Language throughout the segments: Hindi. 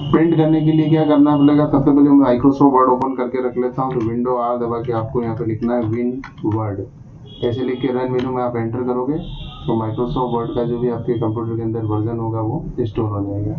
प्रिंट करने के लिए क्या करना पड़ेगा, सबसे पहले मैं माइक्रोसॉफ्ट वर्ड ओपन करके रख लेता हूँ। तो विंडो आर दबा के आपको यहाँ पे लिखना है विन वर्ड, ऐसे लिख के रन मेनू में आप एंटर करोगे तो माइक्रोसॉफ्ट वर्ड का जो भी आपके कंप्यूटर के अंदर वर्जन होगा वो इंस्टॉल हो जाएगा।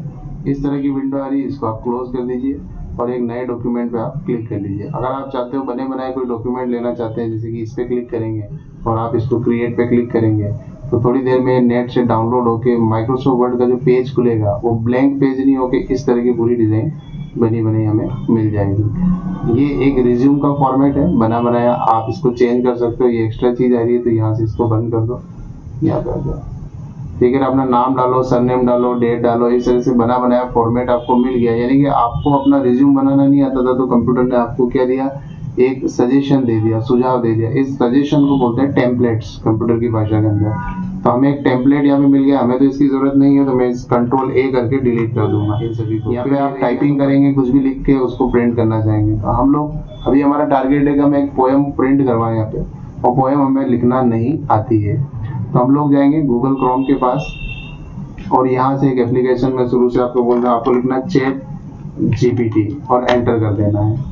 इस तरह की विंडो आ रही है, इसको आप क्लोज कर दीजिए और एक नए डॉक्यूमेंट पे आप क्लिक कर लीजिए। अगर आप चाहते हो बने बनाए कोई डॉक्यूमेंट लेना चाहते हैं, जैसे कि इस पे क्लिक करेंगे और आप इसको क्रिएट पे क्लिक करेंगे तो थोड़ी देर में नेट से डाउनलोड होके माइक्रोसॉफ्ट वर्ड का जो पेज खुलेगा वो ब्लैंक पेज नहीं होके इस तरह की पूरी डिजाइन बनी बनाई हमें मिल जाएगी। ये एक रिज्यूम का फॉर्मेट है, बना बनाया, आप इसको चेंज कर सकते हो। ये एक्स्ट्रा चीज आ रही है तो यहाँ से इसको बंद कर दो, यहाँ पे आ जाओ। ठीक है, अपना नाम डालो, सरनेम डालो, डेट डालो, इस तरह से बना बनाया फॉर्मेट आपको मिल गया। यानी कि आपको अपना रिज्यूम बनाना नहीं आता था तो कंप्यूटर ने आपको क्या दिया, एक सजेशन दे दिया, सुझाव दे दिया। इस सजेशन को बोलते हैं टेम्पलेट्स कंप्यूटर की भाषा के अंदर। तो हमें एक टेम्पलेट यहाँ पे मिल गया, हमें तो इसकी जरूरत नहीं है तो मैं इस कंट्रोल ए करके डिलीट कर दूंगा इन सभी को। यहाँ पे आप टाइपिंग करेंगे, कुछ भी लिख के उसको प्रिंट करना चाहेंगे तो हम लोग, अभी हमारा टारगेट है कि हम एक पोएम प्रिंट करवाएं यहाँ पे, और पोएम हमें लिखना नहीं आती है। तो हम लोग जाएंगे गूगल क्रोम के पास और यहाँ से एक एप्लीकेशन में शुरू से आपको बोल रहा हूँ, आपको लिखना चैट जीपीटी और एंटर कर देना है।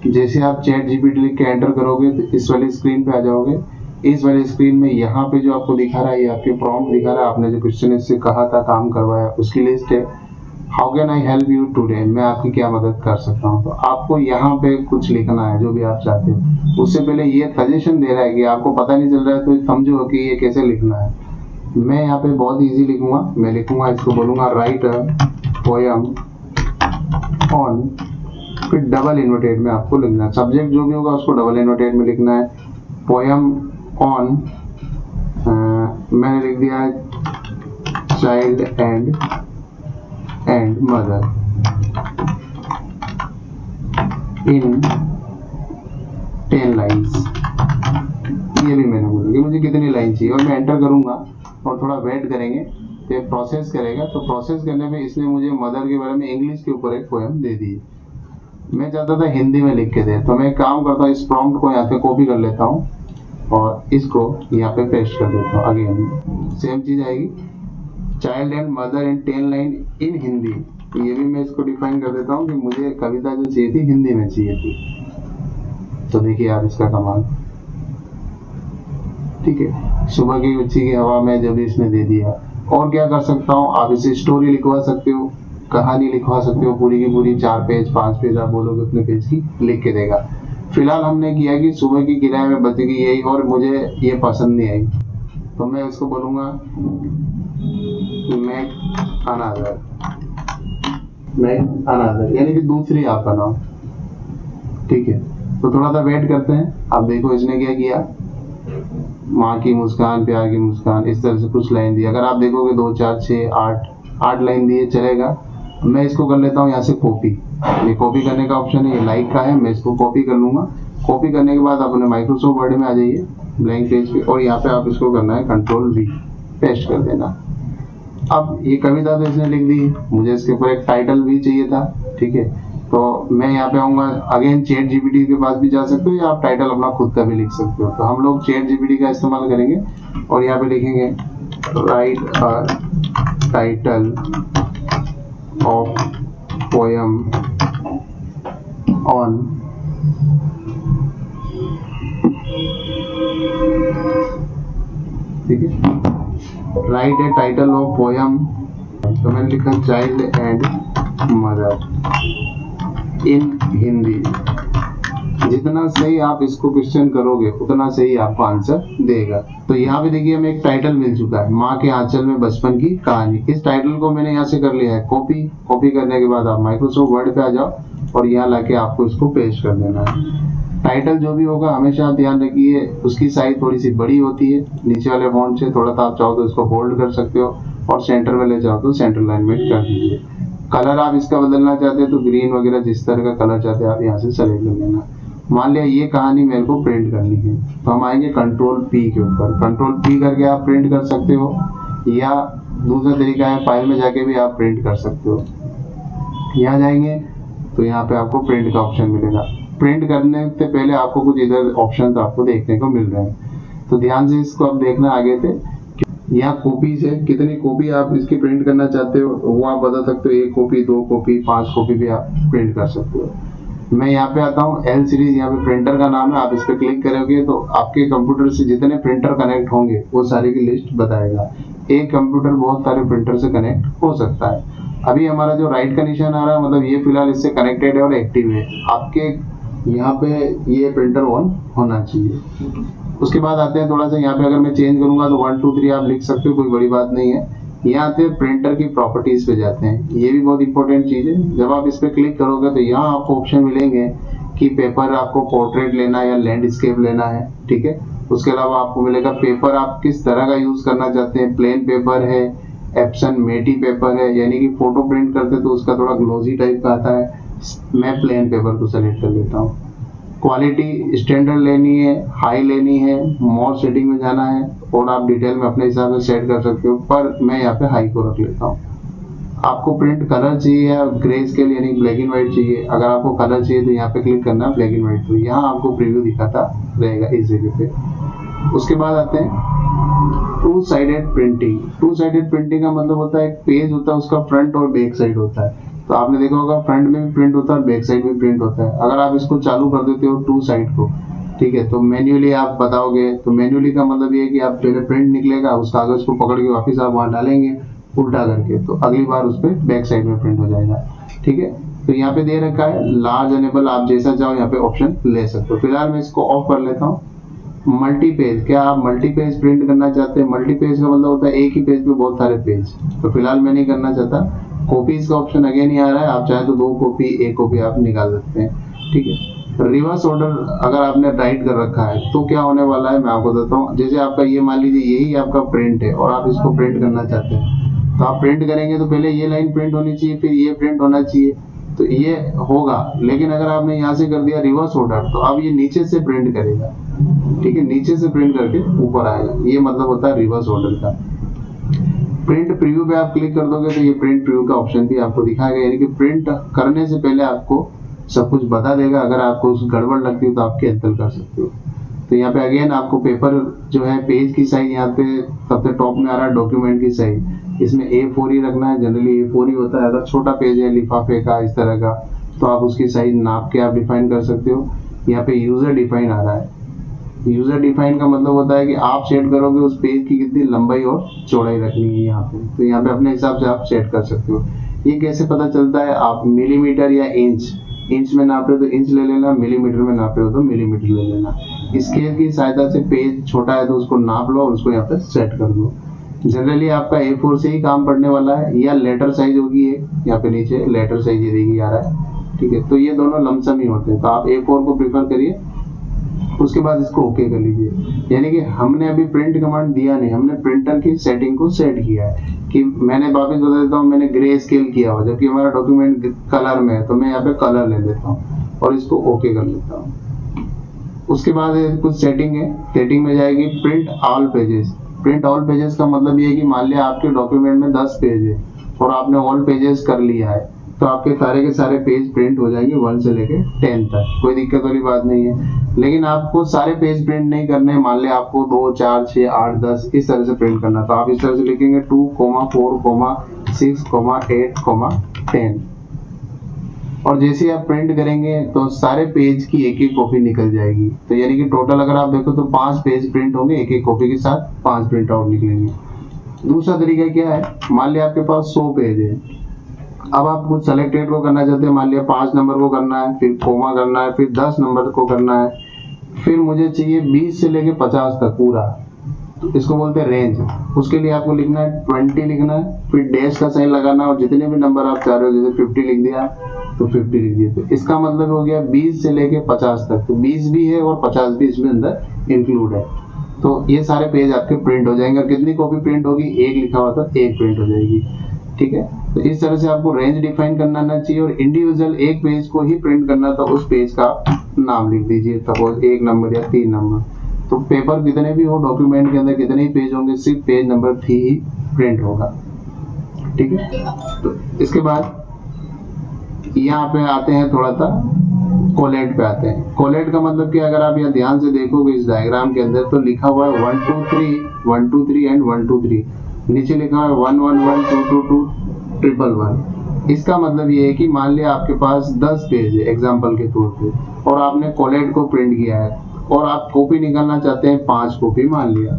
जैसे आप चैट जीपीटी लिख के एंटर करोगे तो इस वाली स्क्रीन पे आ जाओगे। इस वाली स्क्रीन में यहाँ पे जो आपको दिखा रहा है, ये आपके प्रॉम्प्ट दिखा रहा है, आपने जो क्वेश्चन इससे कहा था, काम करवाया, उसकी लिस्ट है। How can I help you today, मैं आपकी क्या मदद कर सकता हूँ। तो आपको यहाँ पे कुछ लिखना है जो भी आप चाहते हो। उससे पहले ये सजेशन दे रहा है कि आपको पता नहीं चल रहा है तो समझो कि ये कैसे लिखना है। मैं यहाँ पे बहुत इजी लिखूंगा, मैं लिखूंगा, इसको बोलूंगा राइट अ पोएम ऑन, फिर डबल इन्वर्टेड में आपको लिखना है। सब्जेक्ट जो भी होगा उसको डबल इन्वर्टेड में लिखना है। पोएम ऑन, मैंने लिख दिया है child and mother in 10 lines. ये भी मैंने बोला कि मुझे कितनी लाइन चाहिए और मैं एंटर करूंगा और थोड़ा वेट करेंगे तो प्रोसेस करेगा। तो प्रोसेस करने में इसने मुझे मदर के बारे में इंग्लिश के ऊपर एक पोएम दे दी। मैं चाहता था हिंदी में लिख के दे, तो मैं एक काम करता हूँ, इस प्रॉम्प्ट को यहाँ पे कॉपी कर लेता हूँ और इसको यहाँ पे पेस्ट कर देता हूँ। अगेन सेम चीज आएगी, child and mother in 10 line in Hindi. तो ये भी मैं इसको डिफाइन कर देता हूँ कि मुझे कविता जो चाहिए थी हिंदी में चाहिए थी। तो देखिए आप इसका कमाल, ठीक है, सुबह की बच्ची की हवा में जब इसने दे दिया। और क्या कर सकता हूँ, आप इसे स्टोरी लिखवा सकते हो, कहानी लिखवा सकते हो, पूरी की पूरी 4 पेज 5 पेज आप बोलोगे उतने पेज की लिख के देगा। फिलहाल हमने किया कि सुबह की किराए में बच गई यही और मुझे ये पसंद नहीं आई, तो मैं इसको बोलूंगा मैं अनादर, यानी कि दूसरी आप बनाओ। ठीक है, तो थोड़ा सा वेट करते हैं। अब देखो इसने क्या किया, माँ की मुस्कान, प्यार की मुस्कान, इस तरह से कुछ लाइन दी। अगर आप देखोगे 2 4 6 8 लाइन दिए चलेगा। मैं इसको कर लेता हूँ यहाँ से कॉपी, ये कॉपी करने का ऑप्शन है, ये लाइक का है, मैं इसको कॉपी कर लूंगा। कॉपी करने के बाद अपने माइक्रोसॉफ्ट वर्ड में आ जाइए ब्लैंक पेज पे और यहाँ पे आप इसको करना है कंट्रोल वी, पेस्ट कर देना। अब ये कविता तो इसने लिख दी, मुझे इसके ऊपर एक टाइटल भी चाहिए था। ठीक है, तो मैं यहाँ पे आऊंगा, अगेन चैट जीपीटी के पास भी जा सकते हो या आप टाइटल अपना खुद का भी लिख सकते हो। तो हम लोग चैट जीपीटी का इस्तेमाल करेंगे और यहाँ पे लिखेंगे right a title of poem on ठीक है, right A title of poem, तो मैंने लिखा child and mother in Hindi. जितना सही आप इसको क्वेश्चन करोगे उतना सही आपको आंसर देगा। तो यहाँ पे देखिए हमें एक टाइटल मिल चुका है, माँ के आंचल में बचपन की कहानी। इस टाइटल को मैंने यहाँ से कर लिया है कॉपी। कॉपी करने के बाद आप माइक्रोसॉफ्ट वर्ड पे आ जाओ और यहाँ लाके आपको इसको पेस्ट कर देना है। टाइटल जो भी होगा हमेशा आप ध्यान रखिए उसकी साइज थोड़ी सी बड़ी होती है नीचे वाले फॉन्ट से। थोड़ा सा आप चाहो तो इसको बोल्ड कर सकते हो और सेंटर में ले जाओ तो सेंटर अलाइनमेंट कर दीजिए। कलर आप इसका बदलना चाहते हैं तो ग्रीन वगैरह जिस तरह का कलर चाहते हैं आप यहाँ से सेलेक्ट कर लेना। मान लिया ये कहानी मेरे को प्रिंट करनी है तो हम आएंगे कंट्रोल पी के ऊपर। कंट्रोल पी करके आप प्रिंट कर सकते हो या दूसरा तरीका है फाइल में जाके भी आप प्रिंट कर सकते हो। यहाँ जाएंगे तो यहाँ पे आपको प्रिंट का ऑप्शन मिलेगा। प्रिंट करने से पहले आपको कुछ इधर ऑप्शन आपको देखने को मिल रहे हैं तो ध्यान से इसको अब देखना आगे थे। यहाँ कॉपीज है, कितनी कॉपी आप इसकी प्रिंट करना चाहते हो वो आप बता सकते हो, 1 कॉपी, 2 कॉपी, 5 कॉपी भी आप प्रिंट कर सकते हो। मैं यहाँ पे आता हूँ एल सीरीज, यहाँ पे प्रिंटर का नाम है, आप इस पे क्लिक करोगे तो आपके कंप्यूटर से जितने प्रिंटर कनेक्ट होंगे वो सारे की लिस्ट बताएगा। एक कंप्यूटर बहुत सारे प्रिंटर से कनेक्ट हो सकता है। अभी हमारा जो राइट का निशान आ रहा है मतलब ये फिलहाल इससे कनेक्टेड है और एक्टिव है। आपके यहाँ पे ये प्रिंटर ऑन होना चाहिए। उसके बाद आते हैं थोड़ा सा यहाँ पे, अगर मैं चेंज करूंगा तो 1 2 3 आप लिख सकते हो, कोई बड़ी बात नहीं है। यहाँ आते हैं प्रिंटर की प्रॉपर्टीज पे जाते हैं, ये भी बहुत इंपॉर्टेंट चीज है। जब आप इस पे क्लिक करोगे तो यहाँ आपको ऑप्शन मिलेंगे कि पेपर आपको पोर्ट्रेट लेना है या लैंडस्केप लेना है, ठीक है। उसके अलावा आपको मिलेगा पेपर आप किस तरह का यूज करना चाहते हैं, प्लेन पेपर है, एप्सन मेटी पेपर है, यानी कि फोटो प्रिंट करते तो उसका थोड़ा ग्लोजी टाइप का आता है, मैं प्लेन पेपर को सेलेक्ट कर लेता हूँ। क्वालिटी स्टैंडर्ड लेनी है, हाई लेनी है, मोर सेटिंग में जाना है और आप डिटेल में अपने हिसाब से सेट कर सकते हो, पर मैं यहाँ पे हाई को रख लेता हूँ। आपको प्रिंट कलर चाहिए या ग्रे स्केल यानी ब्लैक एंड व्हाइट चाहिए, अगर आपको कलर चाहिए तो यहाँ पे क्लिक करना है ब्लैक एंड व्हाइट, तो यहाँ आपको प्रीव्यू दिखाता रहेगा इस जगह पे। उसके बाद आते हैं two sided printing. Two sided printing का मतलब होता है एक पेज होता है उसका फ्रंट और बैक साइड होता है, तो आपने देखा होगा फ्रंट में भी प्रिंट होता है और बैक साइड में प्रिंट होता है। अगर आप इसको चालू कर देते हो टू साइड को, ठीक है, तो मैन्युअली आप बताओगे, तो मैन्युअली का मतलब ये है कि आप पहले प्रिंट निकलेगा उस कागज को पकड़ के वापस आप वहां डालेंगे उल्टा करके, तो अगली बार उस पर बैक साइड में प्रिंट हो जाएगा, ठीक है। तो यहाँ पे दे रखा है लार्ज एनेबल, आप जैसा चाहो यहाँ पे ऑप्शन ले सकते हो। फिलहाल मैं इसको ऑफ कर लेता हूँ। मल्टी पेज, क्या आप मल्टी पेज प्रिंट करना चाहते हैं? मल्टी पेज का मतलब होता है एक ही पेज पे बहुत सारे पेज, तो फिलहाल मैं नहीं करना चाहता। कॉपीज का ऑप्शन अगेन ही आ रहा है, आप चाहे तो 2 कॉपी 1 कॉपी आप निकाल सकते हैं, ठीक है। रिवर्स ऑर्डर अगर आपने राइट कर रखा है तो क्या होने वाला है मैं आपको बताता हूँ। जैसे आपका ये मान लीजिए यही आपका प्रिंट है और आप इसको प्रिंट करना चाहते हैं, तो आप प्रिंट करेंगे तो पहले ये लाइन प्रिंट होनी चाहिए, फिर ये प्रिंट होना चाहिए, तो ये होगा। लेकिन अगर आपने यहाँ से कर दिया रिवर्स ऑर्डर तो अब ये नीचे से प्रिंट करेगा, ठीक है, नीचे से प्रिंट करके ऊपर आएगा, ये मतलब होता है रिवर्स ऑर्डर का। प्रिंट प्रीव्यू पे आप क्लिक कर दोगे तो ये प्रिंट प्रीव्यू का ऑप्शन भी आपको दिखाएगा, यानी कि प्रिंट करने से पहले आपको सब कुछ बता देगा। अगर आपको उस गड़बड़ लगती है तो आप कैंसिल कर सकते हो। तो यहाँ पे अगेन आपको पेपर जो है पेज की साइज यहाँ पे सबसे टॉप में आ रहा है, डॉक्यूमेंट की साइज, इसमें A4 ही रखना है, जनरली A4 ही होता है। अगर छोटा पेज है लिफाफे का इस तरह का तो आप उसकी साइज नाप के आप डिफाइन कर सकते हो। यहाँ पे यूजर डिफाइन आ रहा है, यूजर डिफाइन का मतलब होता है कि आप सेट करोगे उस पेज की कितनी लंबाई और चौड़ाई रखनी है यहाँ पे, तो यहाँ पे अपने हिसाब से आप सेट कर सकते हो। ये कैसे पता चलता है, आप मिलीमीटर या इंच में नाप रहे हो तो इंच ले लेना, मिलीमीटर में नाप रहे हो तो मिलीमीटर ले लेना। स्केल की सहायता से पेज छोटा है तो उसको नाप लो और उसको यहाँ पे सेट कर दो। जनरली आपका A4 से ही काम पड़ने वाला है, या लेटर साइज होगी यहाँ पे नीचे लेटर साइज ये देखिए आ रहा है, ठीक है, तो ये दोनों लमसम ही होते हैं, तो आप A4 को प्रीफर करिए। उसके बाद इसको ओके कर लीजिए, यानी कि हमने अभी प्रिंट कमांड दिया नहीं, हमने प्रिंटर की सेटिंग को सेट किया है कि मैंने वापस बता देता हूँ मैंने ग्रे स्केल किया हुआ, जबकि हमारा डॉक्यूमेंट कलर में है तो मैं यहाँ पे कलर ले लेता हूँ और इसको ओके कर लेता हूँ। उसके बाद कुछ सेटिंग है, सेटिंग में जाएगी print all pages. Print all pages का मतलब ये है कि मान लिया आपके डॉक्यूमेंट में 10 पेज है और आपने ऑल पेजेस कर लिया है तो आपके सारे के सारे पेज प्रिंट हो जाएंगे 1 से लेके 10 तक, कोई दिक्कत वाली बात नहीं है। लेकिन आपको सारे पेज प्रिंट नहीं करने, मान लिया आपको 2 4 6 8 10 इस तरह से प्रिंट करना, तो आप इस तरह से लिखेंगे 2, 4, 6, 8, 10 और जैसे आप प्रिंट करेंगे तो सारे पेज की एक एक कॉपी निकल जाएगी। तो यानी कि टोटल अगर आप देखो तो 5 पेज प्रिंट होंगे, एक एक कॉपी के साथ 5 प्रिंट आउट निकलेंगे। दूसरा तरीका क्या है, मान लिया आपके पास 100 पेज है, अब आप कुछ सेलेक्टेड को करना चाहते हैं, मान लिया 5 नंबर को करना है, फिर कोमा करना है, फिर 10 नंबर को करना है, फिर मुझे चाहिए 20 से लेके 50 तक पूरा, तो इसको बोलते हैं रेंज। उसके लिए आपको लिखना है 20 लिखना है, फिर डैश का साइन लगाना और जितने भी नंबर आप चाह रहे हो, जैसे 50 लिख दिया तो 50 लिख दिया, तो इसका मतलब हो गया 20 से लेके 50 तक, तो 20 भी है और 50 भी इसमें अंदर इंक्लूड है। तो ये सारे पेज आपके प्रिंट हो जाएंगे और कितनी कॉपी प्रिंट होगी, 1 लिखा हुआ था 1 प्रिंट हो जाएगी, ठीक है। तो इस तरह से आपको रेंज डिफाइन करना आना चाहिए और इंडिविजुअल एक पेज को ही प्रिंट करना, तो उस पेज का नाम लिख दीजिए, सपोज 1 नंबर या 3 नंबर। तो पेपर कितने भी हो, डॉक्यूमेंट के अंदर कितने ही पेज होंगे, सिर्फ पेज नंबर 3 ही प्रिंट होगा, ठीक है। तो इसके बाद यहाँ पे आते हैं थोड़ा सा कोलेट पे आते हैं। कोलेट का मतलब कि अगर आप यहाँ ध्यान से देखोगे इस डायग्राम के अंदर तो लिखा हुआ है 1 2 3 1 2 3 एंड 1 2 3, नीचे लिखा हुआ है 1 1 1 2 2 2 ट्रिपल 1। इसका मतलब ये है कि मान लिया आपके पास 10 पेज है एग्जाम्पल के तौर पे, और आपने कोलेट को प्रिंट किया है और आप कॉपी निकालना चाहते हैं 5 कॉपी मान लिया,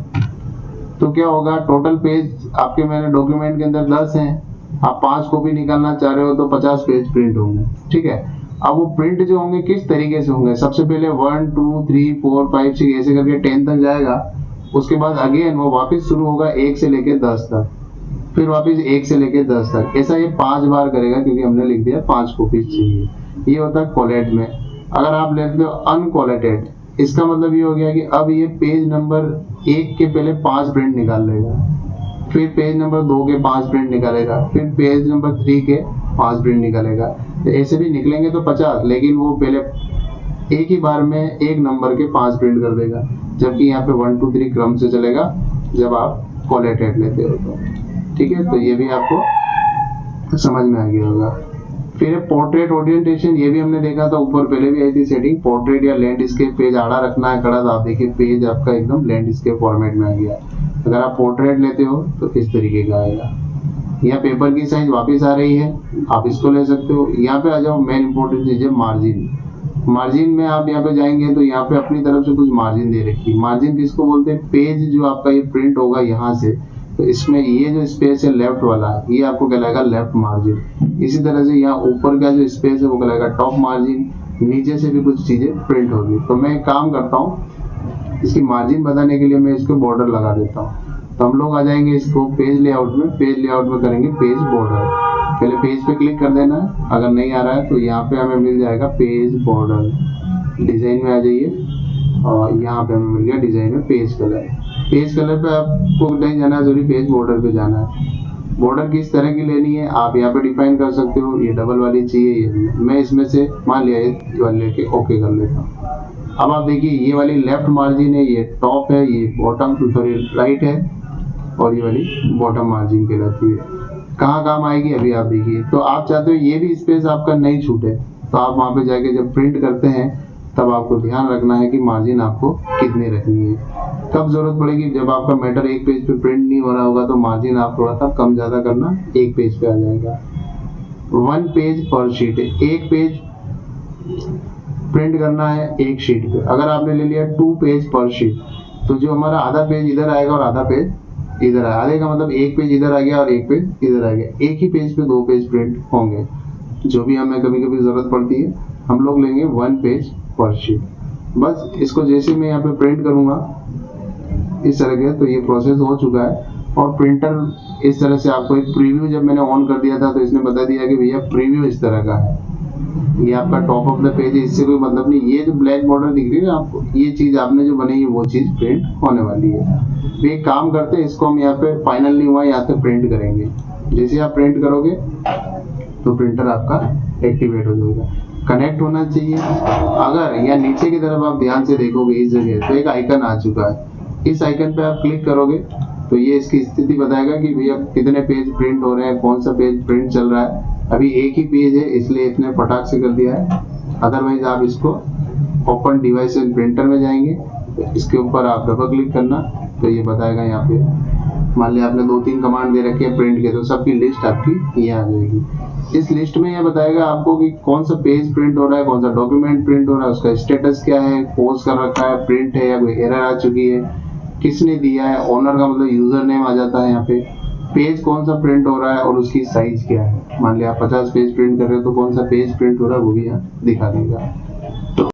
तो क्या होगा, टोटल पेज आपके मैंने डॉक्यूमेंट के अंदर 10 हैं, आप 5 कॉपी निकालना चाह रहे हो तो 50 पेज प्रिंट होंगे। ठीक है, अब वो प्रिंट जो होंगे किस तरीके से होंगे, सबसे पहले 1 2 3 4 5 6 ऐसे करके 10 तक जाएगा, उसके बाद अगेन वो वापस शुरू होगा 1 से लेके 10 तक, फिर वापस 1 से लेके 10 तक, ऐसा ये 5 बार करेगा क्योंकि हमने लिख दिया 5 कॉपीज चाहिए। ये होता है कोलेट में। अगर आप लेते हो अनकोलेटेड, इसका मतलब ये हो गया कि अब ये पेज नंबर 1 के पहले 5 प्रिंट निकाल लेगा, फिर पेज नंबर 2 के 5 प्रिंट निकालेगा, फिर पेज नंबर 3 के 5 प्रिंट निकालेगा, तो ऐसे भी निकलेंगे तो 50, लेकिन वो पहले एक ही बार में एक नंबर के 5 प्रिंट कर देगा, जबकि यहाँ पे 1 2 3 क्रम से चलेगा जब आप कोलेटेड लेते हो तो। ठीक है, तो ये भी आपको समझ में आ गया होगा। फिर पोर्ट्रेट ओरिएंटेशन, ये भी हमने देखा था ऊपर, पहले भी आई थी सेटिंग, पोर्ट्रेट या लैंडस्केप पेज आड़ा रखना है खड़ा, तो आप देखिए पेज आपका एकदम लैंडस्केप फॉर्मेट में आ गया। अगर आप पोर्ट्रेट लेते हो तो इस तरीके का आएगा। यहाँ पेपर की साइज वापस आ रही है, आप इसको ले सकते हो। यहाँ पे आ जाओ, मेन इंपॉर्टेंट चीज है मार्जिन। मार्जिन में आप यहाँ पे जाएंगे तो यहाँ पे अपनी तरफ से कुछ मार्जिन दे रखी है। मार्जिन किसको बोलते हैं, पेज जो आपका ये प्रिंट होगा यहाँ से, तो इसमें ये जो स्पेस है लेफ्ट वाला, ये आपको कहलाएगा लेफ्ट मार्जिन। इसी तरह से यहाँ ऊपर का जो स्पेस है वो कहलाएगा टॉप मार्जिन, नीचे से भी कुछ चीजें प्रिंट होगी। तो मैं एक काम करता हूँ, इसकी मार्जिन बताने के लिए मैं इसको बॉर्डर लगा देता हूँ। तो हम लोग आ जाएंगे इसको पेज लेआउट में, पेज लेआउट में करेंगे पेज बॉर्डर। पहले पेज पे क्लिक कर देना है, अगर नहीं आ रहा है तो यहाँ पे हमें मिल जाएगा पेज बॉर्डर। डिजाइन में आ जाइए और यहाँ पे हमें मिल गया डिजाइन में पेज कलर। पेज कलर पे आपको नहीं जाना है, सॉरी पेज बॉर्डर पे जाना है। बॉर्डर किस तरह की लेनी है आप यहाँ पे डिफाइन कर सकते हो, ये डबल वाली चाहिए, ये मैं इसमें से मान लिया ये वाली लेके ओके कर लेता हूँ। अब आप देखिए ये वाली लेफ्ट मार्जिन है, ये टॉप है, ये बॉटम सॉरी राइट है, और ये वाली बॉटम मार्जिन कहलाती है। कहाँ काम आएगी अभी आप देखिए। तो आप चाहते हो ये भी स्पेस आपका नहीं छूटे, तो आप वहाँ पे जाके जब प्रिंट करते हैं तब आपको ध्यान रखना है कि मार्जिन आपको कितनी रखनी है। कब जरूरत पड़ेगी, जब आपका मैटर एक पेज पे प्रिंट नहीं हो रहा होगा तो मार्जिन आप थोड़ा सा कम ज्यादा करना, एक पेज पे आ जाएगा। 1 पेज पर शीट, एक पेज प्रिंट करना है एक शीट पे। अगर आपने ले लिया 2 पेज पर शीट, तो जो हमारा आधा पेज इधर आएगा और आधा पेज इधर आएगा। आधे का मतलब एक पेज इधर आ गया और एक पेज इधर आ गया। एक ही पेज पे 2 पेज प्रिंट होंगे। जो भी हमें कभी कभी जरूरत पड़ती है हम लोग लेंगे 1 पेज पर शीट। बस इसको जैसे मैं यहाँ पे प्रिंट करूंगा इस तरह के, तो ये प्रोसेस हो चुका है। और प्रिंटर इस तरह से आपको एक प्रीव्यू जब मैंने ऑन कर दिया था तो इसने बता दिया कि भैया प्रीव्यू इस तरह का है, ये आपका टॉप ऑफ द पेज है, इससे कोई मतलब नहीं। ये जो ब्लैक बॉर्डर दिख रही है आपको, ये चीज आपने जो बनाई है वो चीज प्रिंट होने वाली है। तो एक काम करते हैं, इसको हम यहाँ पे फाइनल नहीं हुआ यहाँ से प्रिंट करेंगे। जैसे आप प्रिंट करोगे तो प्रिंटर आपका एक्टिवेट हो जाएगा। कनेक्ट होना चाहिए। अगर या नीचे की तरफ आप ध्यान से देखोगे इस जगह तो एक आइकन आ चुका है, इस आइकन पे आप क्लिक करोगे तो ये इसकी स्थिति बताएगा कि भैया कितने पेज प्रिंट हो रहे हैं, कौन सा पेज प्रिंट चल रहा है। अभी एक ही पेज है इसलिए इतने फटाक से कर दिया है। अदरवाइज आप इसको ओपन डिवाइस एंड प्रिंटर में जाएंगे तो इसके ऊपर आप डबल क्लिक करना तो ये बताएगा। यहाँ पे मान लिया आपने 2-3 कमांड दे रखी है प्रिंट के, तो सबकी लिस्ट आपकी यहाँ आ जाएगी। इस लिस्ट में यह बताएगा आपको कि कौन सा पेज प्रिंट हो रहा है, कौन सा डॉक्यूमेंट प्रिंट हो रहा है, उसका स्टेटस क्या है, पोज कर रखा है, प्रिंट है या कोई एरर आ चुकी है, किसने दिया है, ओनर का मतलब यूजर नेम आ जाता है यहाँ पे, पेज कौन सा प्रिंट हो रहा है और उसकी साइज क्या है। मान लिया आप 50 पेज प्रिंट कर रहे हो तो कौन सा पेज प्रिंट हो रहा है वो भी यहाँ दिखा देगा।